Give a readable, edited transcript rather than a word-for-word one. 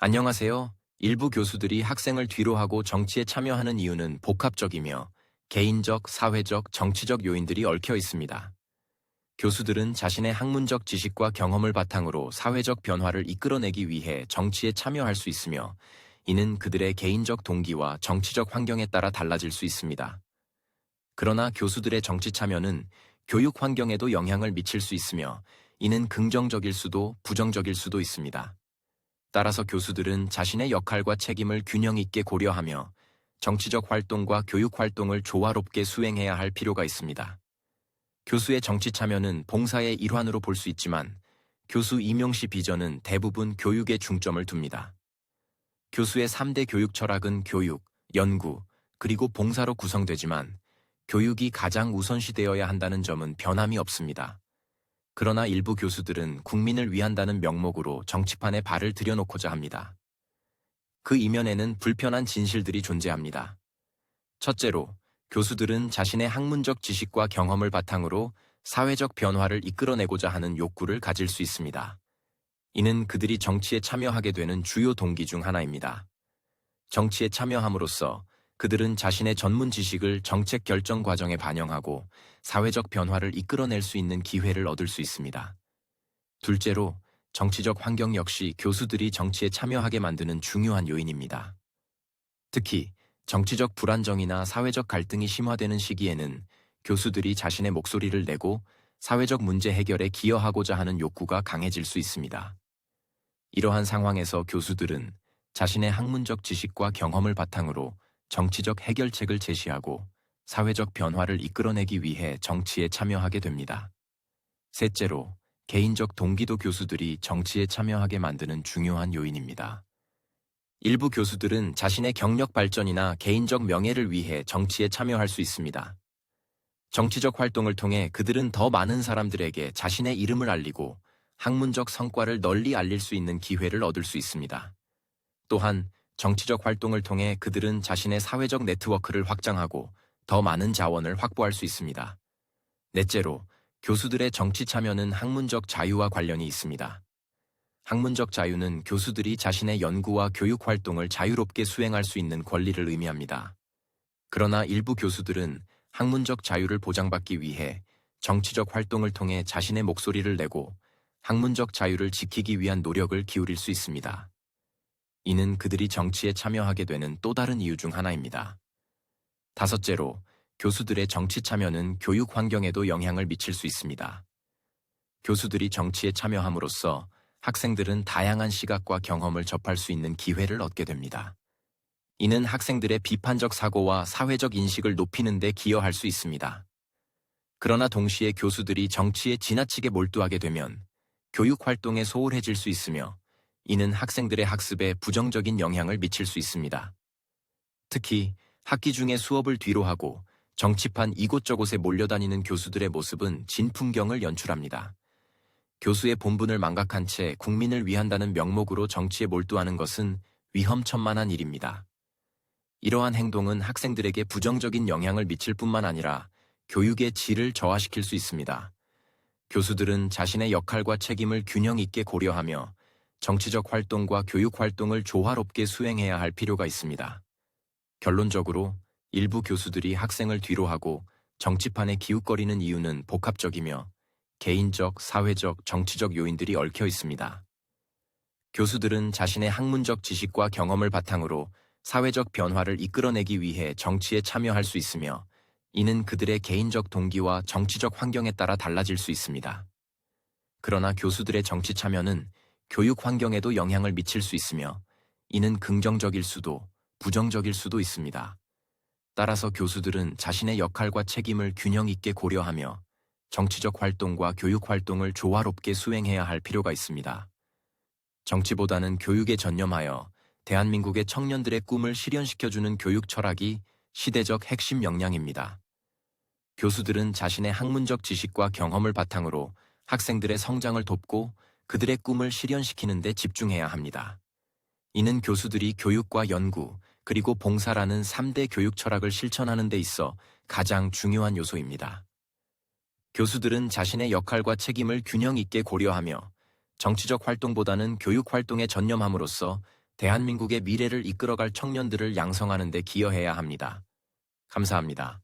안녕하세요. 일부 교수들이 학생을 뒤로하고 정치에 참여하는 이유는 복합적이며 개인적, 사회적, 정치적 요인들이 얽혀 있습니다. 교수들은 자신의 학문적 지식과 경험을 바탕으로 사회적 변화를 이끌어내기 위해 정치에 참여할 수 있으며, 이는 그들의 개인적 동기와 정치적 환경에 따라 달라질 수 있습니다. 그러나 교수들의 정치 참여는 교육 환경에도 영향을 미칠 수 있으며, 이는 긍정적일 수도 부정적일 수도 있습니다. 따라서 교수들은 자신의 역할과 책임을 균형 있게 고려하며 정치적 활동과 교육 활동을 조화롭게 수행해야 할 필요가 있습니다. 교수의 정치 참여는 봉사의 일환으로 볼 수 있지만, 교수 임용 시 비전은 대부분 교육에 중점을 둡니다. 교수의 3대 교육 철학은 교육, 연구, 그리고 봉사로 구성되지만, 교육이 가장 우선시되어야 한다는 점은 변함이 없습니다. 그러나 일부 교수들은 국민을 위한다는 명목으로 정치판에 발을 들여놓고자 합니다. 그 이면에는 불편한 진실들이 존재합니다. 첫째로, 교수들은 자신의 학문적 지식과 경험을 바탕으로 사회적 변화를 이끌어내고자 하는 욕구를 가질 수 있습니다. 이는 그들이 정치에 참여하게 되는 주요 동기 중 하나입니다. 정치에 참여함으로써 그들은 자신의 전문 지식을 정책 결정 과정에 반영하고 사회적 변화를 이끌어낼 수 있는 기회를 얻을 수 있습니다. 둘째로, 정치적 환경 역시 교수들이 정치에 참여하게 만드는 중요한 요인입니다. 특히 정치적 불안정이나 사회적 갈등이 심화되는 시기에는 교수들이 자신의 목소리를 내고 사회적 문제 해결에 기여하고자 하는 욕구가 강해질 수 있습니다. 이러한 상황에서 교수들은 자신의 학문적 지식과 경험을 바탕으로 정치적 해결책을 제시하고 사회적 변화를 이끌어내기 위해 정치에 참여하게 됩니다. 셋째로, 개인적 동기도 교수들이 정치에 참여하게 만드는 중요한 요인입니다. 일부 교수들은 자신의 경력 발전이나 개인적 명예를 위해 정치에 참여할 수 있습니다. 정치적 활동을 통해 그들은 더 많은 사람들에게 자신의 이름을 알리고 학문적 성과를 널리 알릴 수 있는 기회를 얻을 수 있습니다. 또한 정치적 활동을 통해 그들은 자신의 사회적 네트워크를 확장하고 더 많은 자원을 확보할 수 있습니다. 넷째로, 교수들의 정치 참여는 학문적 자유와 관련이 있습니다. 학문적 자유는 교수들이 자신의 연구와 교육 활동을 자유롭게 수행할 수 있는 권리를 의미합니다. 그러나 일부 교수들은 학문적 자유를 보장받기 위해 정치적 활동을 통해 자신의 목소리를 내고 학문적 자유를 지키기 위한 노력을 기울일 수 있습니다. 이는 그들이 정치에 참여하게 되는 또 다른 이유 중 하나입니다. 다섯째로, 교수들의 정치 참여는 교육 환경에도 영향을 미칠 수 있습니다. 교수들이 정치에 참여함으로써 학생들은 다양한 시각과 경험을 접할 수 있는 기회를 얻게 됩니다. 이는 학생들의 비판적 사고와 사회적 인식을 높이는 데 기여할 수 있습니다. 그러나 동시에 교수들이 정치에 지나치게 몰두하게 되면 교육 활동에 소홀해질 수 있으며, 이는 학생들의 학습에 부정적인 영향을 미칠 수 있습니다. 특히 학기 중에 수업을 뒤로하고 정치판 이곳저곳에 몰려다니는 교수들의 모습은 진풍경을 연출합니다. 교수의 본분을 망각한 채 국민을 위한다는 명목으로 정치에 몰두하는 것은 위험천만한 일입니다. 이러한 행동은 학생들에게 부정적인 영향을 미칠 뿐만 아니라 교육의 질을 저하시킬 수 있습니다. 교수들은 자신의 역할과 책임을 균형 있게 고려하며 정치적 활동과 교육 활동을 조화롭게 수행해야 할 필요가 있습니다. 결론적으로 일부 교수들이 학생을 뒤로하고 정치판에 기웃거리는 이유는 복합적이며 개인적, 사회적, 정치적 요인들이 얽혀 있습니다. 교수들은 자신의 학문적 지식과 경험을 바탕으로 사회적 변화를 이끌어내기 위해 정치에 참여할 수 있으며, 이는 그들의 개인적 동기와 정치적 환경에 따라 달라질 수 있습니다. 그러나 교수들의 정치 참여는 교육 환경에도 영향을 미칠 수 있으며, 이는 긍정적일 수도 부정적일 수도 있습니다. 따라서 교수들은 자신의 역할과 책임을 균형 있게 고려하며 정치적 활동과 교육 활동을 조화롭게 수행해야 할 필요가 있습니다. 정치보다는 교육에 전념하여 대한민국의 청년들의 꿈을 실현시켜주는 교육 철학이 시대적 핵심 역량입니다. 교수들은 자신의 학문적 지식과 경험을 바탕으로 학생들의 성장을 돕고 그들의 꿈을 실현시키는 데 집중해야 합니다. 이는 교수들이 교육과 연구, 그리고 봉사라는 3대 교육 철학을 실천하는 데 있어 가장 중요한 요소입니다. 교수들은 자신의 역할과 책임을 균형 있게 고려하며 정치적 활동보다는 교육 활동에 전념함으로써 대한민국의 미래를 이끌어갈 청년들을 양성하는 데 기여해야 합니다. 감사합니다.